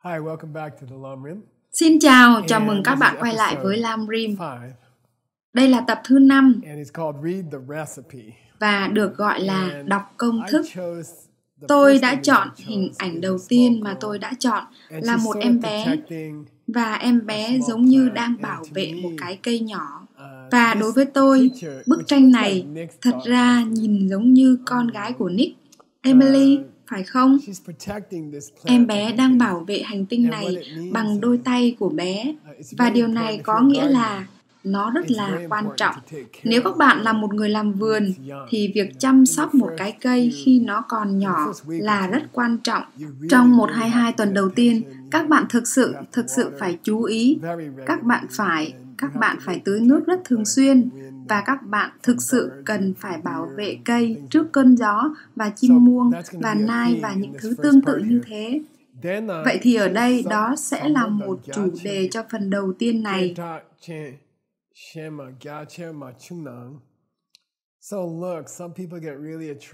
Hi, welcome back to the Lam Rim. Xin chào mừng các bạn quay lại với Lam Rim. Đây là tập thứ 5 và được gọi là đọc công thức. Tôi đã chọn hình ảnh đầu tiên mà tôi đã chọn là một em bé, và em bé giống như đang bảo vệ một cái cây nhỏ. Và đối với tôi, bức tranh này thật ra nhìn giống như con gái của Nick, Emily, phải không? Em bé đang bảo vệ hành tinh này bằng đôi tay của bé, và điều này có nghĩa là nó rất là quan trọng. Nếu các bạn là một người làm vườn, thì việc chăm sóc một cái cây khi nó còn nhỏ là rất quan trọng. Trong 1 hay 2 tuần đầu tiên, các bạn thực sự phải chú ý. Các bạn phải tưới nước rất thường xuyên, và các bạn thực sự cần phải bảo vệ cây trước cơn gió và chim muông và nai và những thứ tương tự như thế. Vậy thì ở đây đó sẽ là một chủ đề cho phần đầu tiên này.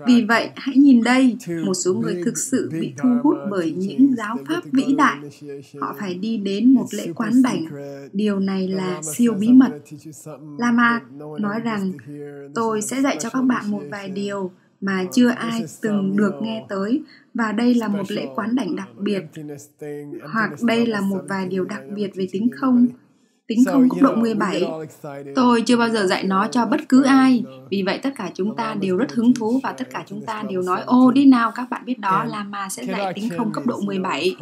Vì vậy, hãy nhìn đây, một số người thực sự bị thu hút bởi những giáo pháp vĩ đại. Họ phải đi đến một lễ quán đảnh. Điều này là siêu bí mật. Lama nói rằng, tôi sẽ dạy cho các bạn một vài điều mà chưa ai từng được nghe tới, và đây là một lễ quán đảnh đặc biệt, hoặc đây là một vài điều đặc biệt về tính không cấp độ 17. Tôi chưa bao giờ dạy nó cho bất cứ ai. Vì vậy tất cả chúng ta đều rất hứng thú, và tất cả chúng ta đều nói, đi nào, các bạn biết đó, Lama sẽ dạy tính không cấp độ 17.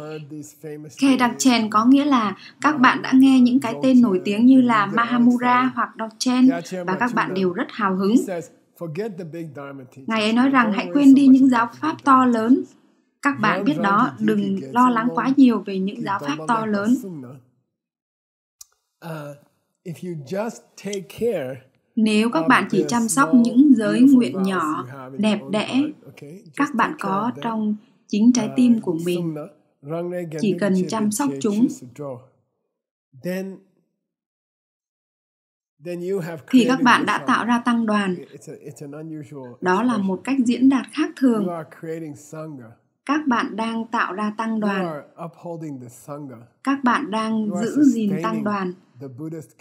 Kedachen có nghĩa là các bạn đã nghe những cái tên nổi tiếng như là Mahamudra hoặc Dochen, và các bạn đều rất hào hứng. Ngài ấy nói rằng hãy quên đi những giáo pháp to lớn. Các bạn biết đó, đừng lo lắng quá nhiều về những giáo pháp to lớn. Nếu các bạn chỉ chăm sóc những giới nguyện nhỏ, đẹp đẽ, các bạn có trong chính trái tim của mình, chỉ cần chăm sóc chúng, thì các bạn đã tạo ra tăng đoàn. Đó là một cách diễn đạt khác thường. Các bạn đang tạo ra tăng đoàn. Các bạn đang giữ gìn tăng đoàn.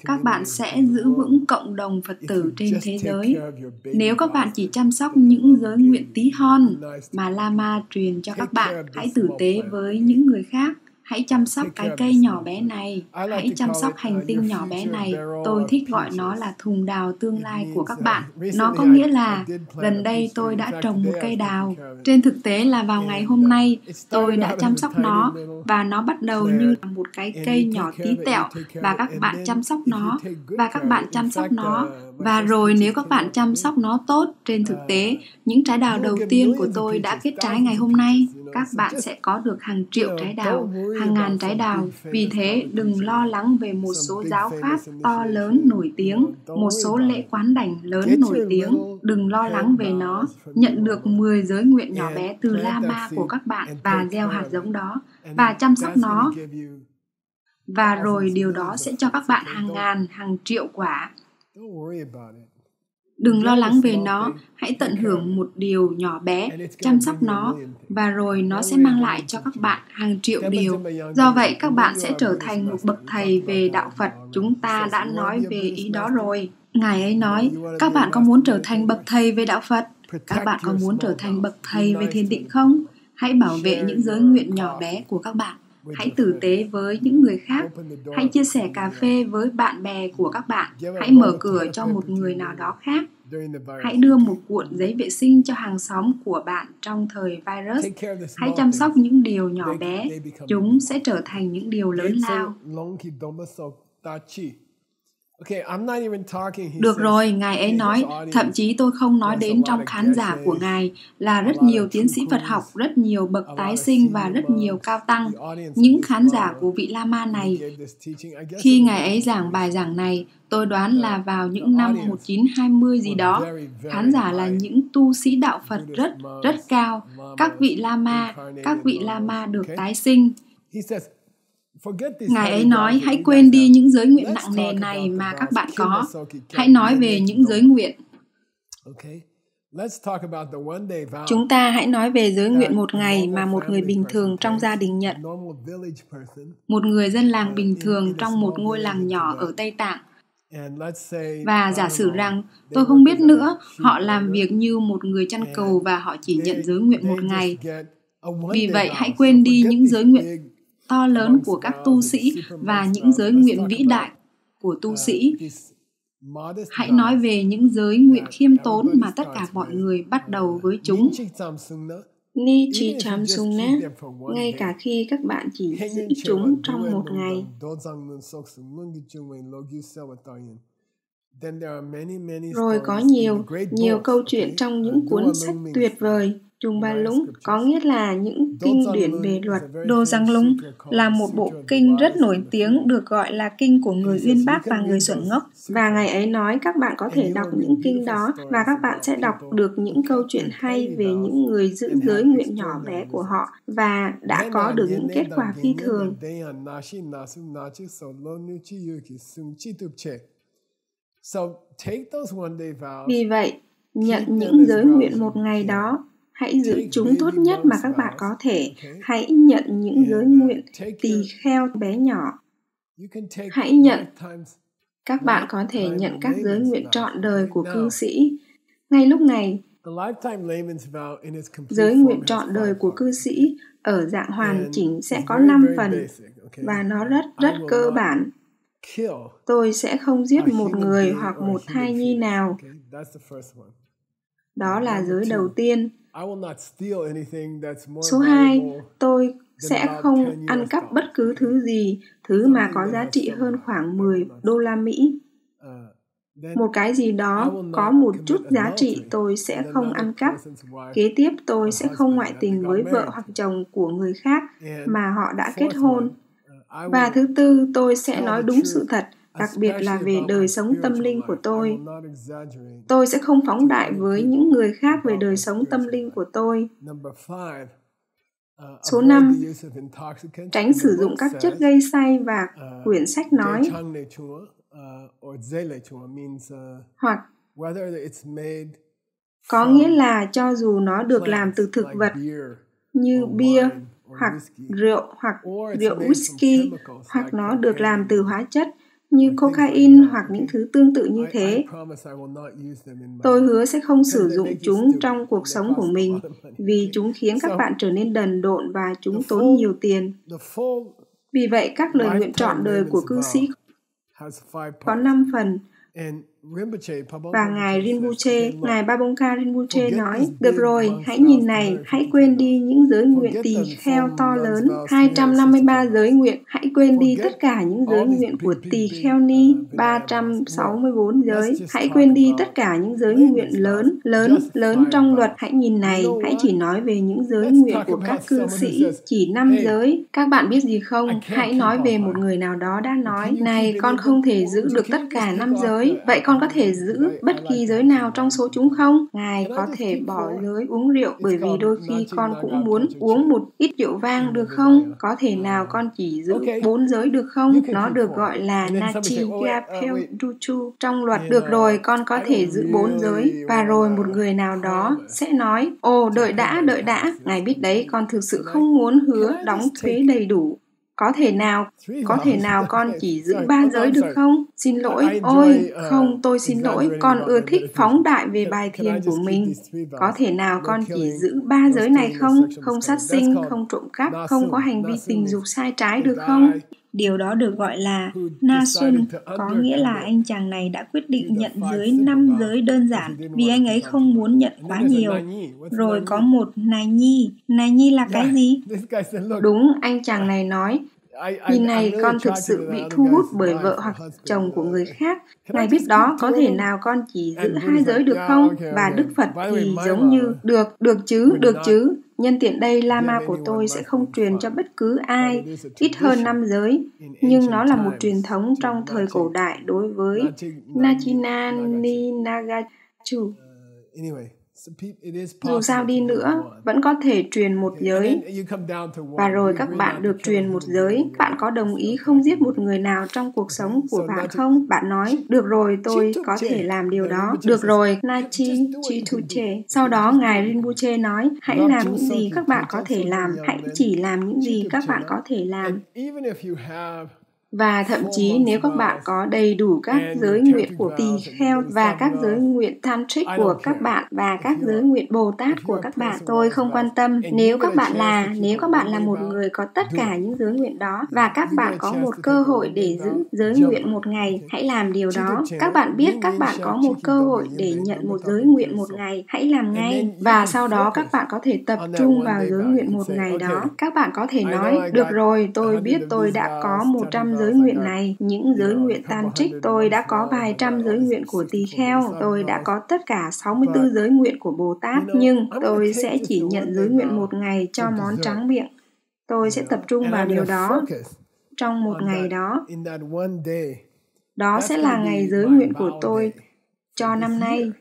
Các bạn sẽ giữ vững cộng đồng Phật tử trên thế giới. Nếu các bạn chỉ chăm sóc những giới nguyện tí hon mà Lama truyền cho các bạn, hãy tử tế với những người khác. Hãy chăm sóc cái cây nhỏ bé này. Hãy chăm sóc hành tinh nhỏ bé này. Tôi thích gọi nó là thùng đào tương lai của các bạn. Nó có nghĩa là gần đây tôi đã trồng một cây đào. Trên thực tế là vào ngày hôm nay tôi đã chăm sóc nó, và nó bắt đầu như là một cái cây nhỏ tí tẹo, và các bạn chăm sóc nó, và các bạn chăm sóc nó. Và rồi nếu các bạn chăm sóc nó tốt, trên thực tế, những trái đào đầu tiên của tôi đã kết trái ngày hôm nay. Các bạn sẽ có được hàng triệu trái đào, hàng ngàn trái đào. Vì thế, đừng lo lắng về một số giáo pháp to lớn nổi tiếng, một số lễ quán đảnh lớn nổi tiếng. Đừng lo lắng về nó. Nhận được 10 giới nguyện nhỏ bé từ Lama của các bạn và gieo hạt giống đó, và chăm sóc nó. Và rồi điều đó sẽ cho các bạn hàng ngàn, hàng triệu quả. Đừng lo lắng về nó, hãy tận hưởng một điều nhỏ bé, chăm sóc nó, và rồi nó sẽ mang lại cho các bạn hàng triệu điều. Do vậy, các bạn sẽ trở thành một bậc thầy về đạo Phật. Chúng ta đã nói về ý đó rồi. Ngài ấy nói, các bạn có muốn trở thành bậc thầy về đạo Phật? Các bạn có muốn trở thành bậc thầy về thiền định không? Hãy bảo vệ những giới nguyện nhỏ bé của các bạn. Hãy tử tế với những người khác. Hãy chia sẻ cà phê với bạn bè của các bạn. Hãy mở cửa cho một người nào đó khác. Hãy đưa một cuộn giấy vệ sinh cho hàng xóm của bạn trong thời virus. Hãy chăm sóc những điều nhỏ bé. Chúng sẽ trở thành những điều lớn lao. Được rồi, Ngài ấy nói, thậm chí tôi không nói đến trong khán giả của Ngài là rất nhiều tiến sĩ Phật học, rất nhiều bậc tái sinh và rất nhiều cao tăng. Những khán giả của vị Lama này, khi Ngài ấy giảng bài giảng này, tôi đoán là vào những năm 1920 gì đó, khán giả là những tu sĩ đạo Phật rất cao. Các vị Lama được tái sinh. Ngài ấy nói, hãy quên đi những giới nguyện nặng nề này mà các bạn có. Hãy nói về những giới nguyện. Chúng ta hãy nói về giới nguyện một ngày mà một người bình thường trong gia đình nhận. Một người dân làng bình thường trong một ngôi làng nhỏ ở Tây Tạng. Và giả sử rằng, tôi không biết nữa, họ làm việc như một người chăn cừu và họ chỉ nhận giới nguyện một ngày. Vì vậy, hãy quên đi những giới nguyện to lớn của các tu sĩ và những giới nguyện vĩ đại của tu sĩ. Hãy nói về những giới nguyện khiêm tốn mà tất cả mọi người bắt đầu với chúng. Ni chỉ chăm sung ná, ngay cả khi các bạn chỉ giữ chúng trong một ngày. Rồi có nhiều câu chuyện trong những cuốn sách tuyệt vời. Chung Ba Lũng có nghĩa là những kinh điển về luật. Đồ Giang Lung là một bộ kinh rất nổi tiếng, được gọi là kinh của người Uyên Bác và người Xuẩn Ngốc. Và Ngài ấy nói các bạn có thể đọc những kinh đó và các bạn sẽ đọc được những câu chuyện hay về những người giữ giới nguyện nhỏ bé của họ và đã có được những kết quả phi thường. Vì vậy, nhận những giới nguyện một ngày đó. Hãy giữ chúng tốt nhất mà các bạn có thể. Hãy nhận những giới nguyện tỳ kheo bé nhỏ. Hãy nhận. Các bạn có thể nhận các giới nguyện trọn đời của cư sĩ. Ngay lúc này, giới nguyện trọn đời của cư sĩ ở dạng hoàn chỉnh sẽ có 5 phần và nó rất cơ bản. Tôi sẽ không giết một người hoặc một thai nhi nào. Đó là giới đầu tiên. Số 2, tôi sẽ không ăn cắp bất cứ thứ gì, thứ mà có giá trị hơn khoảng 10 đô la Mỹ. Một cái gì đó có một chút giá trị tôi sẽ không ăn cắp. Kế tiếp tôi sẽ không ngoại tình với vợ hoặc chồng của người khác mà họ đã kết hôn. Và thứ tư, tôi sẽ nói đúng sự thật, đặc biệt là về đời sống tâm linh của tôi. Tôi sẽ không phóng đại với những người khác về đời sống tâm linh của tôi. Số 5. Tránh sử dụng các chất gây say và quyển sách nói. Hoặc có nghĩa là cho dù nó được làm từ thực vật như bia hoặc rượu whisky, hoặc nó được làm từ hóa chất như cocaine hoặc những thứ tương tự như thế. Tôi hứa sẽ không sử dụng chúng trong cuộc sống của mình vì chúng khiến các bạn trở nên đần độn và chúng tốn nhiều tiền. Vì vậy, các lời nguyện trọn đời của cư sĩ có 5 phần. Và Ngài Rinpoche, Ngài Babongka Rinpoche nói, được rồi, hãy nhìn này, hãy quên đi những giới nguyện tỳ kheo to lớn, 253 giới nguyện, hãy quên đi tất cả những giới nguyện của tỳ kheo ni, 364 giới, hãy quên đi tất cả những giới nguyện lớn trong luật, hãy nhìn này, hãy chỉ nói về những giới nguyện của các cư sĩ, chỉ 5 giới. Các bạn biết gì không? Hãy nói về một người nào đó đã nói, này, con không thể giữ được tất cả 5 giới, vậy con có thể giữ bất kỳ giới nào trong số chúng không? Ngài có thể bỏ giới uống rượu bởi vì đôi khi con cũng muốn uống một ít rượu vang được không? Có thể nào con chỉ giữ 4 giới được không? Nó được gọi là Nachiyapel Duchu trong luật. Được rồi, con có thể giữ 4 giới. Và rồi một người nào đó sẽ nói, ồ, đợi đã, Ngài biết đấy, con thực sự không muốn hứa đóng thuế đầy đủ. Có thể nào con chỉ giữ 3 giới được không? Xin lỗi, ôi, không, tôi xin lỗi, con ưa thích phóng đại về bài thiền của mình. Có thể nào con chỉ giữ 3 giới này không? Không sát sinh, không trộm cắp, không có hành vi tình dục sai trái được không? Điều đó được gọi là Na Xuân, có nghĩa là anh chàng này đã quyết định nhận dưới 5 giới đơn giản vì anh ấy không muốn nhận quá nhiều. Rồi có một Nài Nhi là cái gì? Đúng, anh chàng này nói, nhìn này, con thực sự bị thu hút bởi vợ hoặc chồng của người khác. Ngài biết đó, có thể nào con chỉ giữ 2 giới được không? Và Đức Phật thì giống như, được chứ. Nhân tiện đây, Lama của tôi sẽ không truyền cho bất cứ ai ít hơn 5 giới. Nhưng nó là một truyền thống trong thời cổ đại đối với Nachina Ni Nagachu. Dù sao đi nữa, vẫn có thể truyền một giới. Và rồi các bạn được truyền một giới. Bạn có đồng ý không giết một người nào trong cuộc sống của bạn không? Bạn nói, được rồi, tôi có thể làm điều đó. Được rồi, Nachi Chituche. Sau đó, Ngài Rinpoche nói, hãy làm những gì các bạn có thể làm. Hãy chỉ làm những gì các bạn có thể làm. Và thậm chí nếu các bạn có đầy đủ các giới nguyện của tỳ kheo và các giới nguyện tantric của các bạn và các giới nguyện Bồ Tát của các bạn, tôi không quan tâm. Nếu các bạn là một người có tất cả những giới nguyện đó và các bạn có một cơ hội để giữ giới nguyện một ngày, hãy làm điều đó. Các bạn biết các bạn có một cơ hội để nhận một giới nguyện một ngày, hãy làm ngay. Và sau đó các bạn có thể tập trung vào giới nguyện một ngày đó. Các bạn có thể nói, được rồi, tôi biết tôi đã có 100 giới nguyện này, những giới nguyện tantric, tôi đã có vài trăm giới nguyện của tỳ kheo, tôi đã có tất cả 64 giới nguyện của Bồ Tát, nhưng tôi sẽ chỉ nhận giới nguyện một ngày cho món tráng miệng. Tôi sẽ tập trung vào điều đó trong một ngày đó. Đó sẽ là ngày giới nguyện của tôi cho năm nay.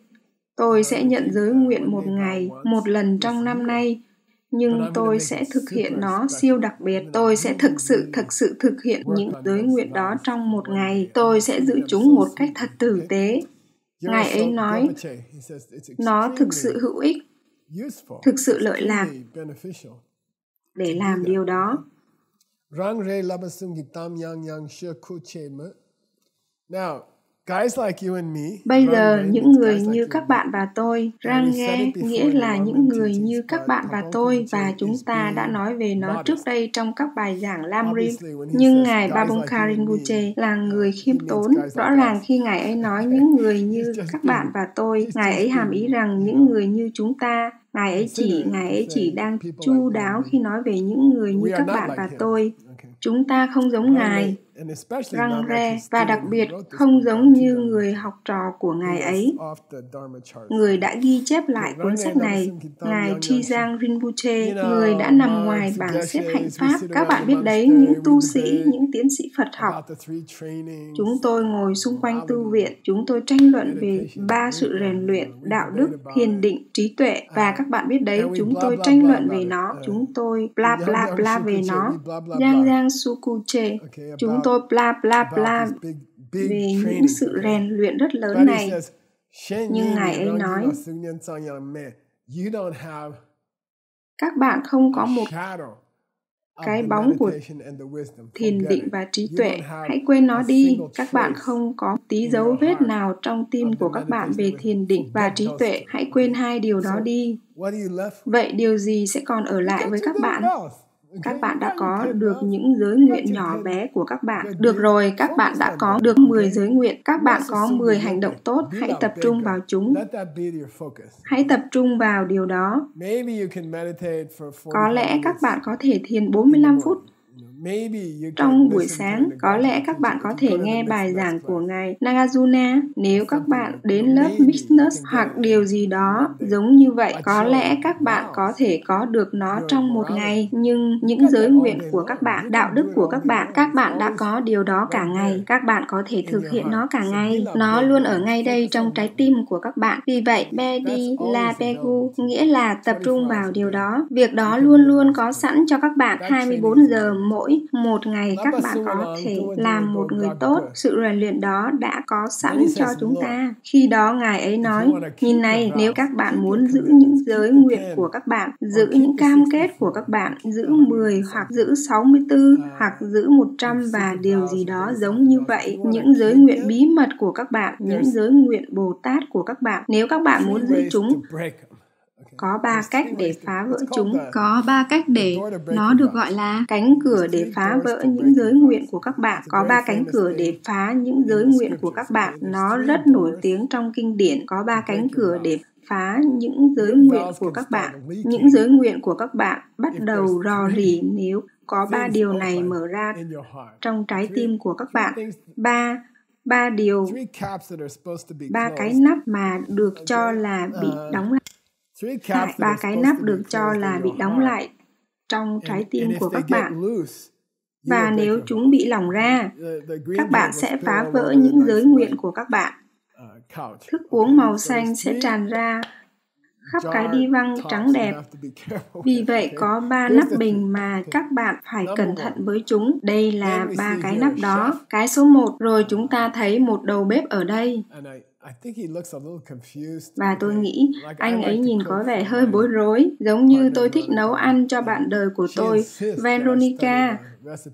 Tôi sẽ nhận giới nguyện một ngày, một lần trong năm nay. Nhưng tôi sẽ thực hiện nó siêu đặc biệt. Tôi sẽ thực sự thực hiện những giới nguyện đó trong một ngày. Tôi sẽ giữ chúng một cách thật tử tế. Ngài ấy nói, nó thực sự hữu ích, thực sự lợi lạc để làm điều đó. Bây giờ, những người như các bạn và tôi, Ranghe nghĩa là những người như các bạn và tôi, và chúng ta đã nói về nó trước đây trong các bài giảng Lamrim. Nhưng Ngài Babongka Rinpoche là người khiêm tốn. Rõ ràng khi Ngài ấy nói những người như các bạn và tôi, Ngài ấy hàm ý rằng những người như chúng ta. Ngài ấy chỉ đang chu đáo khi nói về những người như các bạn và tôi. Chúng ta không giống Ngài, Rangre, và đặc biệt không giống như người học trò của Ngài ấy. Người đã ghi chép lại cuốn sách này, Ngài Trizang Rinpoche, người đã nằm ngoài bảng xếp hạnh Pháp. Các bạn biết đấy, những tu sĩ, những tiến sĩ Phật học. Chúng tôi ngồi xung quanh tu viện, chúng tôi tranh luận về 3 sự rèn luyện, đạo đức, thiền định, trí tuệ. Và các bạn biết đấy, chúng tôi tranh luận về nó, chúng tôi bla bla bla về nó. Giang Sukuche, chúng tôi bla bla bla về những sự rèn luyện rất lớn này. Nhưng Ngài ấy nói, các bạn không có một cái bóng của thiền định và trí tuệ. Hãy quên nó đi. Các bạn không có tí dấu vết nào trong tim của các bạn về thiền định và trí tuệ. Hãy quên hai điều đó đi. Vậy điều gì sẽ còn ở lại với các bạn? Các bạn đã có được những giới nguyện nhỏ bé của các bạn. Được rồi, các bạn đã có được 10 giới nguyện. Các bạn có 10 hành động tốt. Hãy tập trung vào chúng. Hãy tập trung vào điều đó. Có lẽ các bạn có thể thiền 45 phút. Trong buổi sáng, có lẽ các bạn có thể nghe bài giảng của Ngài Nagarjuna. Nếu các bạn đến lớp business hoặc điều gì đó giống như vậy, có lẽ các bạn có thể có được nó trong một ngày. Nhưng những giới nguyện của các bạn, đạo đức của các bạn đã có điều đó cả ngày. Các bạn có thể thực hiện nó cả ngày. Nó luôn ở ngay đây trong trái tim của các bạn. Vì vậy, Bedi La Pegu nghĩa là tập trung vào điều đó. Việc đó luôn luôn có sẵn cho các bạn 24 giờ mỗi một ngày. Các bạn có thể làm một người tốt. Sự rèn luyện đó đã có sẵn cho chúng ta. Khi đó Ngài ấy nói, nhìn này, nếu các bạn muốn giữ những giới nguyện của các bạn, giữ những cam kết của các bạn, giữ 10 hoặc giữ 64 hoặc giữ 100 và điều gì đó giống như vậy, những giới nguyện bí mật của các bạn, những giới nguyện Bồ Tát của các bạn, nếu các bạn muốn giữ chúng, có 3 cách để phá vỡ chúng. Có 3 cách để nó được gọi là cánh cửa để phá vỡ những giới nguyện của các bạn. Có 3 cánh cửa để phá những giới nguyện của các bạn. Nó rất nổi tiếng trong kinh điển. Có 3 cánh cửa để phá những giới nguyện của các bạn. Những giới nguyện của các bạn bắt đầu rò rỉ nếu có 3 điều này mở ra trong trái tim của các bạn. 3 điều, 3 cái nắp mà được cho là bị đóng lại. 3 cái nắp được cho là bị đóng lại trong trái tim của các bạn. Và nếu chúng bị lỏng ra, các bạn sẽ phá vỡ những giới nguyện của các bạn. Thức uống màu xanh sẽ tràn ra khắp cái đi văng trắng đẹp. Vì vậy có 3 nắp bình mà các bạn phải cẩn thận với chúng. Đây là 3 cái nắp đó. Cái số 1, rồi chúng ta thấy một đầu bếp ở đây. Và tôi nghĩ anh ấy nhìn có vẻ hơi bối rối, giống như tôi thích nấu ăn cho bạn đời của tôi, Veronica.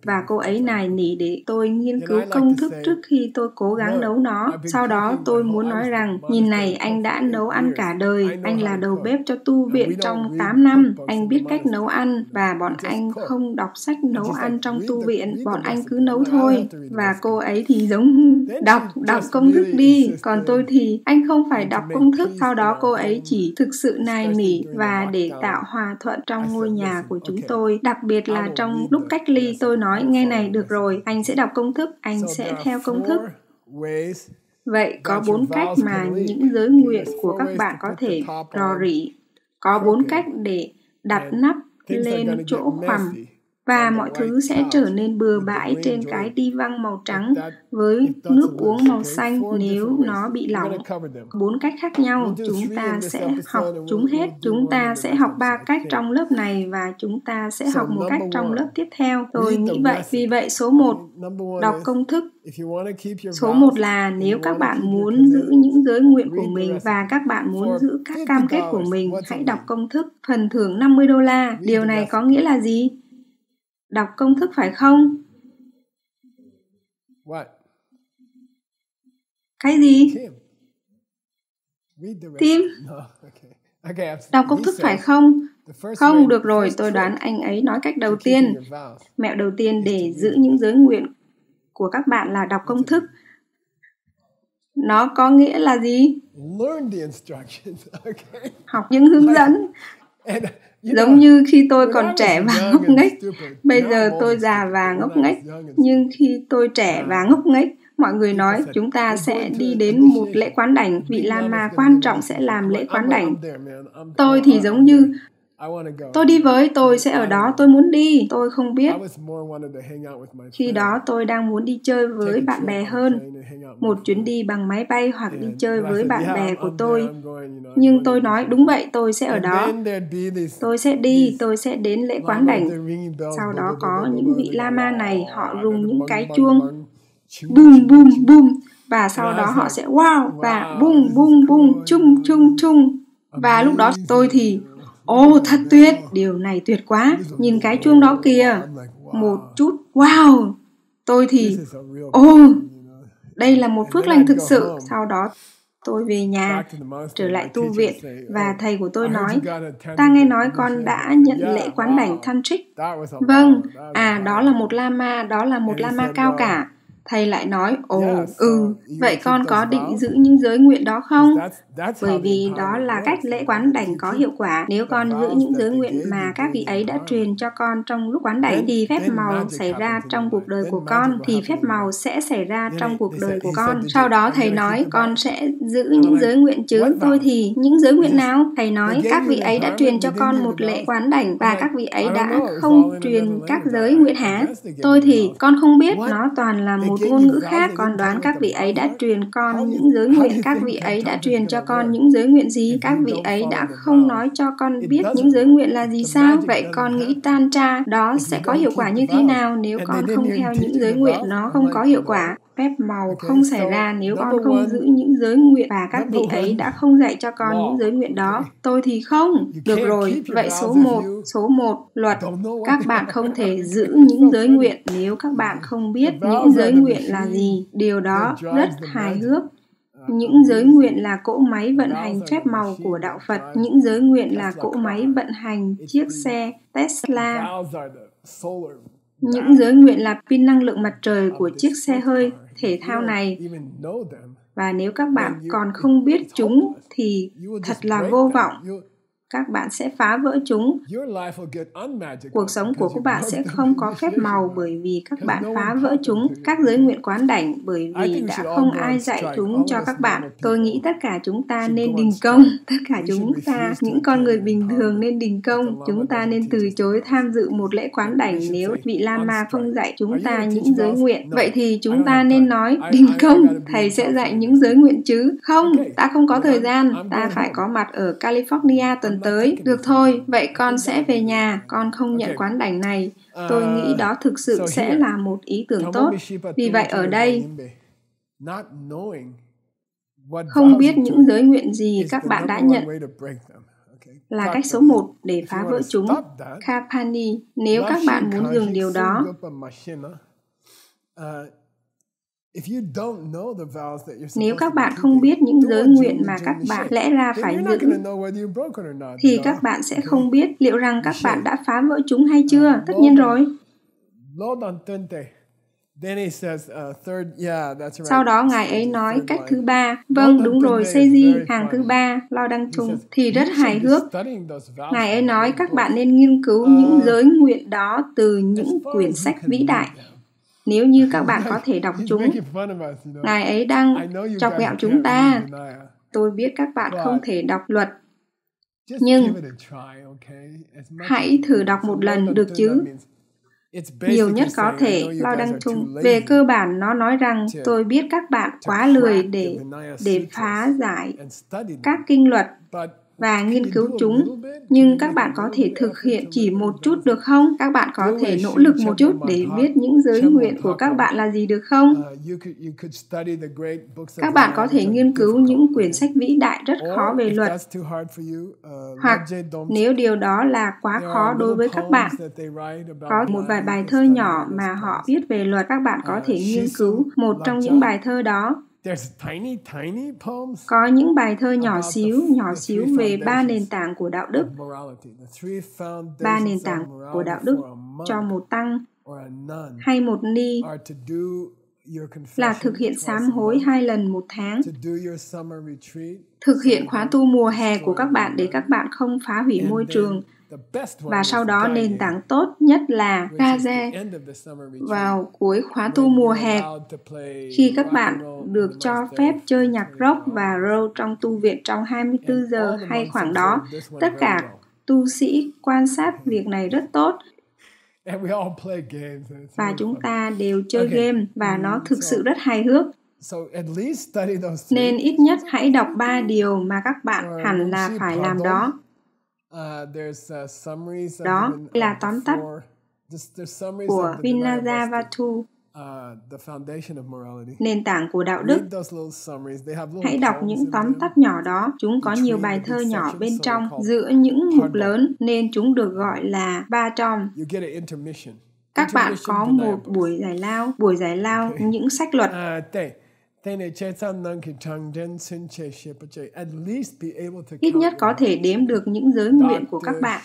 Và cô ấy nài nỉ để tôi nghiên cứu công thức trước khi tôi cố gắng nấu nó. Sau đó tôi muốn nói rằng, nhìn này, anh đã nấu ăn cả đời. Anh là đầu bếp cho tu viện trong 8 năm. Anh biết cách nấu ăn và bọn anh không đọc sách nấu ăn trong tu viện. Bọn anh cứ nấu thôi. Và cô ấy thì giống đọc công thức đi. Còn tôi thì anh không phải đọc công thức. Sau đó cô ấy chỉ thực sự nài nỉ và để tạo hòa thuận trong ngôi nhà của chúng tôi. Đặc biệt là trong lúc cách ly, tôi nói, nghe này, được rồi, anh sẽ đọc công thức, anh sẽ theo công thức. Vậy có 4 cách mà những giới nguyện của các bạn có thể rò rỉ. Có 4 cách để đặt nắp lên chỗ khoằm. Và mọi thứ sẽ trở nên bừa bãi trên cái đi văng màu trắng với nước uống màu xanh nếu nó bị lỏng. 4 cách khác nhau, chúng ta sẽ học chúng hết. Chúng ta sẽ học 3 cách trong lớp này và chúng ta sẽ học một cách trong lớp tiếp theo. Tôi nghĩ vậy. Vì vậy, số 1, đọc công thức. Số 1 là nếu các bạn muốn giữ những giới nguyện của mình và các bạn muốn giữ các cam kết của mình, hãy đọc công thức. Phần thưởng $50. Điều này có nghĩa là gì? Đọc công thức phải không? Cái gì? Tim? Đọc công thức phải không? Không, được rồi, tôi đoán anh ấy nói cách đầu tiên. Mẹo đầu tiên để giữ những giới nguyện của các bạn là đọc công thức. Nó có nghĩa là gì? Học những hướng dẫn. Giống như khi tôi còn trẻ và ngốc nghếch. Bây giờ tôi già và ngốc nghếch. Nhưng khi tôi trẻ và ngốc nghếch, mọi người nói chúng ta sẽ đi đến một lễ quán đảnh. Vị Lama quan trọng sẽ làm lễ quán đảnh. Tôi thì giống như tôi đi với, tôi sẽ ở đó, tôi muốn đi, tôi không biết. Khi đó tôi đang muốn đi chơi với bạn bè hơn. Một chuyến đi bằng máy bay hoặc đi chơi với bạn bè của tôi. Nhưng tôi nói, đúng vậy, tôi sẽ ở đó. Tôi sẽ đi, tôi sẽ đến lễ quán đảnh. Sau đó có những vị Lama này, họ rung những cái chuông. Boom, boom, boom. Và sau đó họ sẽ wow, và boom, boom, boom, chung, chung, chung. Và lúc đó tôi thì thật tuyệt, điều này tuyệt quá. Nhìn cái chuông đó kìa. Một chút, wow. Tôi thì, đây là một phước lành thực sự. Sau đó tôi về nhà, trở lại tu viện, và thầy của tôi nói, ta nghe nói con đã nhận lễ quán đảnh Tantric. Vâng, đó là một Lama cao cả. Thầy lại nói, vậy con có định giữ những giới nguyện đó không? Bởi vì đó là cách lễ quán đảnh có hiệu quả. Nếu con giữ những giới nguyện mà các vị ấy đã truyền cho con trong lúc quán đảnh, thì phép màu xảy ra trong cuộc đời của con, thì phép màu sẽ xảy ra trong cuộc đời của con. Sau đó thầy nói, con sẽ giữ những giới nguyện chứ? Tôi thì, những giới nguyện nào? Thầy nói, các vị ấy đã truyền cho con một lễ quán đảnh và các vị ấy đã không truyền các giới nguyện hả? Tôi thì, con không biết, nó toàn là một ngôn ngữ khác. Con đoán các vị ấy đã truyền con những giới nguyện. Các vị ấy đã truyền cho con những giới nguyện gì? Các vị ấy đã không nói cho con biết những giới nguyện là gì sao? Vậy con nghĩ Tantra đó sẽ có hiệu quả như thế nào nếu con không theo những giới nguyện? Nó không có hiệu quả. Phép màu không xảy ra nếu con không giữ những giới nguyện và các vị ấy đã không dạy cho con những giới nguyện đó. Tôi thì không. Được rồi, vậy số 1, luật. Các bạn không thể giữ những giới nguyện nếu các bạn không biết những giới nguyện là gì. Điều đó rất hài hước. Những giới nguyện là cỗ máy vận hành phép màu của đạo Phật. Những giới nguyện là cỗ máy vận hành chiếc xe Tesla. Những giới nguyện là pin năng lượng mặt trời của chiếc xe hơi thể thao này. Và nếu các bạn còn không biết chúng thì thật là vô vọng. các bạn sẽ phá vỡ chúng. Cuộc sống của các bạn sẽ không có phép màu bởi vì các bạn phá vỡ chúng. Các giới nguyện quán đảnh bởi vì đã không ai dạy chúng cho các bạn. Tôi nghĩ tất cả chúng ta nên đình công. Tất cả chúng ta, những con người bình thường nên đình công. Chúng ta nên từ chối tham dự một lễ quán đảnh nếu vị Lama không dạy chúng ta những giới nguyện. Vậy thì chúng ta nên nói, đình công, thầy sẽ dạy những giới nguyện chứ? Không, ta không có thời gian, ta phải có mặt ở California tuần tới. Được thôi, vậy con sẽ về nhà, con không nhận quán đảnh này. Tôi nghĩ đó thực sự sẽ là một ý tưởng tốt. Vì vậy ở đây, không biết những giới nguyện gì các bạn đã nhận là cách số 1 để phá vỡ chúng. Kapani, nếu các bạn muốn dừng điều đó, nếu các bạn không biết những giới nguyện mà các bạn lẽ ra phải giữ, thì các bạn sẽ không biết liệu rằng các bạn đã phá vỡ chúng hay chưa. Tất nhiên rồi. Sau đó Ngài ấy nói cách thứ 3. Vâng, đúng rồi, Seiji, hàng thứ 3, Lo Đăng Trung, thì rất hài hước. Ngài ấy nói các bạn nên nghiên cứu những giới nguyện đó từ những quyển sách vĩ đại. Nếu như các bạn có thể đọc chúng, Ngài ấy đang chọc ghẹo chúng ta. Tôi biết các bạn không thể đọc luật, nhưng hãy thử đọc một lần được chứ. Nhiều nhất có thể, Lo Đăng Trung. Về cơ bản, nó nói rằng tôi biết các bạn quá lười để phá giải các kinh luật và nghiên cứu chúng, nhưng các bạn có thể thực hiện chỉ một chút được không? Các bạn có thể nỗ lực một chút để biết những giới nguyện của các bạn là gì được không? Các bạn có thể nghiên cứu những quyển sách vĩ đại rất khó về luật, hoặc nếu điều đó là quá khó đối với các bạn, có một vài bài thơ nhỏ mà họ viết về luật, các bạn có thể nghiên cứu một trong những bài thơ đó. Có những bài thơ nhỏ xíu về 3 nền tảng của đạo đức. 3 nền tảng của đạo đức cho một tăng hay một ni là thực hiện sám hối 2 lần một tháng, thực hiện khóa tu mùa hè của các bạn để các bạn không phá hủy môi trường, và sau đó nền tảng tốt nhất là Kaze vào cuối khóa tu mùa hè, khi các bạn được cho phép chơi nhạc rock và roll trong tu viện trong 24 giờ hay khoảng đó. Tất cả tu sĩ quan sát việc này rất tốt. Và chúng ta đều chơi game và nó thực sự rất hài hước. Nên ít nhất hãy đọc 3 điều mà các bạn hẳn là phải làm đó. Đó là tóm tắt của Vinajavatu, nền tảng của đạo đức. Hãy đọc những tóm tắt nhỏ đó. Chúng có nhiều bài thơ nhỏ bên trong giữa những mục lớn nên chúng được gọi là ba trong. Các bạn có một buổi giải lao những sách luật. Ít nhất có thể đếm được những giới nguyện của các bạn.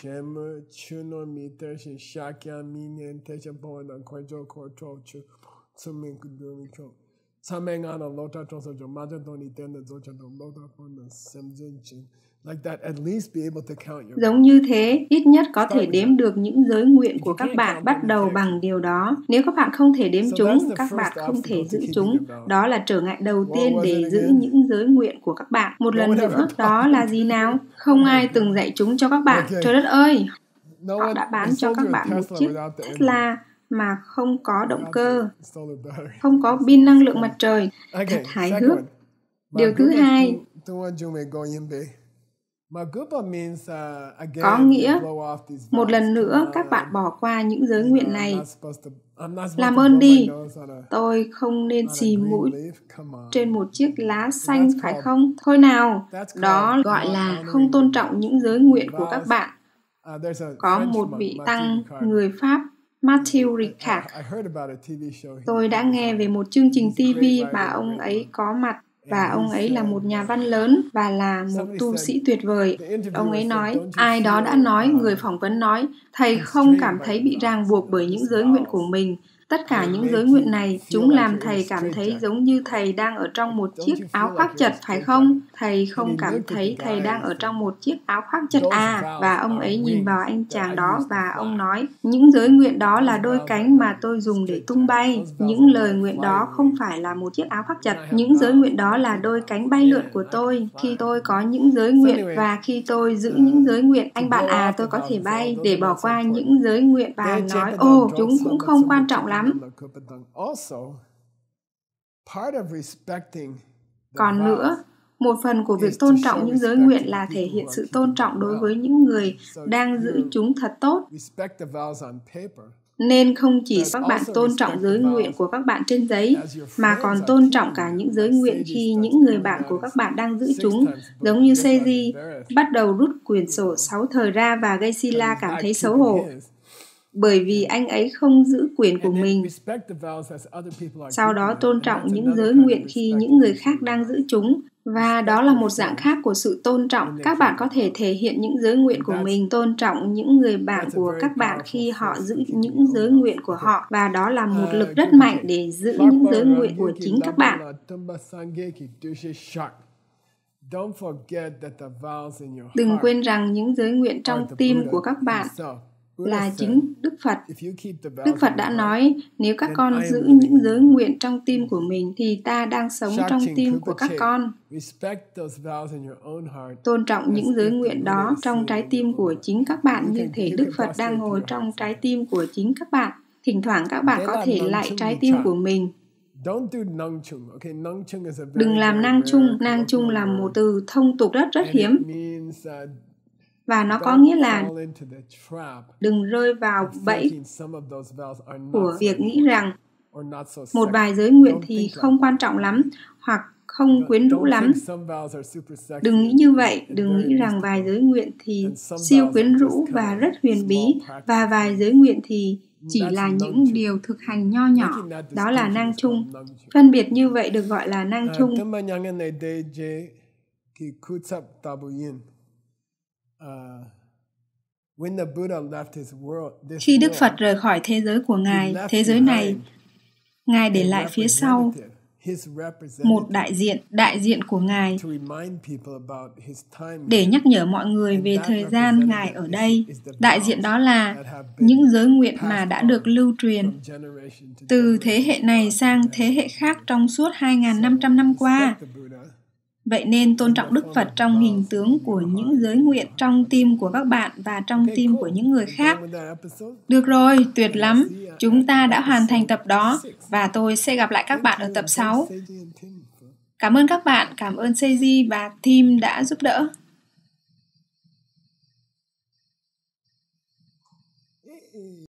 Giống như thế, ít nhất có thể đếm được những giới nguyện của các bạn, bắt đầu bằng điều đó. Nếu các bạn không thể đếm chúng, các bạn không thể giữ chúng. Đó là trở ngại đầu tiên để giữ những giới nguyện của các bạn. Một lần nữa, đó là gì nào? Không ai từng dạy chúng cho các bạn. Trời đất ơi! Họ đã bán cho các bạn một chiếc Tesla mà không có động cơ, không có pin năng lượng mặt trời. Thật hài hước. Điều thứ hai, có nghĩa, một lần nữa các bạn bỏ qua những giới nguyện này. Làm ơn đi, tôi không nên xì mũi trên một chiếc lá xanh phải không? Thôi nào, đó gọi là không tôn trọng những giới nguyện của các bạn. Có một vị tăng người Pháp, Matthew Ricard. Tôi đã nghe về một chương trình TV mà ông ấy có mặt, và ông ấy là một nhà văn lớn và là một tu sĩ tuyệt vời. Ông ấy nói, ai đó đã nói, người phỏng vấn nói, thầy không cảm thấy bị ràng buộc bởi những giới nguyện của mình. Tất cả những giới nguyện này, chúng làm thầy cảm thấy giống như thầy đang ở trong một chiếc áo khoác chật, phải không? Thầy không cảm thấy thầy đang ở trong một chiếc áo khoác chật à? Và ông ấy nhìn vào anh chàng đó và ông nói, những giới nguyện đó là đôi cánh mà tôi dùng để tung bay. Những lời nguyện đó không phải là một chiếc áo khoác chật. Những giới nguyện đó là đôi cánh bay lượn của tôi. Khi tôi có những giới nguyện và khi tôi giữ những giới nguyện, anh bạn à, tôi có thể bay để bỏ qua những giới nguyện và nói, ồ, chúng cũng không quan trọng lắm. Còn nữa, một phần của việc tôn trọng những giới nguyện là thể hiện sự tôn trọng đối với những người đang giữ chúng thật tốt. Nên không chỉ các bạn tôn trọng giới nguyện của các bạn trên giấy, mà còn tôn trọng cả những giới nguyện khi những người bạn của các bạn đang giữ chúng, giống như Seiji bắt đầu rút quyển sổ 6 thời ra và Geisila cảm thấy xấu hổ, bởi vì anh ấy không giữ quyền của mình. Sau đó tôn trọng những giới nguyện khi những người khác đang giữ chúng, và đó là một dạng khác của sự tôn trọng. Các bạn có thể thể hiện những giới nguyện của mình, tôn trọng những người bạn của các bạn khi họ giữ những giới nguyện của họ, và đó là một lực rất mạnh để giữ những giới nguyện của chính các bạn. Đừng quên rằng những giới nguyện trong tim của các bạn là chính Đức Phật. Đức Phật đã nói, nếu các con giữ những giới nguyện trong tim của mình, thì ta đang sống trong tim của các con. Tôn trọng những giới nguyện đó trong trái tim của chính các bạn như thể Đức Phật đang ngồi trong trái tim của chính các bạn. Thỉnh thoảng các bạn có thể lại trái tim của mình. Đừng làm nang chung. Nang chung là một từ thông tục rất hiếm. Và nó có nghĩa là đừng rơi vào bẫy của việc nghĩ rằng một vài giới nguyện thì không quan trọng lắm hoặc không quyến rũ lắm. Đừng nghĩ như vậy, đừng nghĩ rằng vài giới nguyện thì siêu quyến rũ và rất huyền bí, và vài giới nguyện thì chỉ là những điều thực hành nho nhỏ. Đó là nang chung. Phân biệt như vậy được gọi là nang chung. Khi Đức Phật rời khỏi thế giới của Ngài, thế giới này, Ngài để lại phía sau một đại diện của Ngài để nhắc nhở mọi người về thời gian Ngài ở đây. Đại diện đó là những giới nguyện mà đã được lưu truyền từ thế hệ này sang thế hệ khác trong suốt 2.500 năm qua. Vậy nên tôn trọng Đức Phật trong hình tướng của những giới nguyện trong tim của các bạn và trong tim của những người khác. Được rồi, tuyệt lắm. Chúng ta đã hoàn thành tập đó và tôi sẽ gặp lại các bạn ở tập 6. Cảm ơn các bạn, cảm ơn Seiji và team đã giúp đỡ.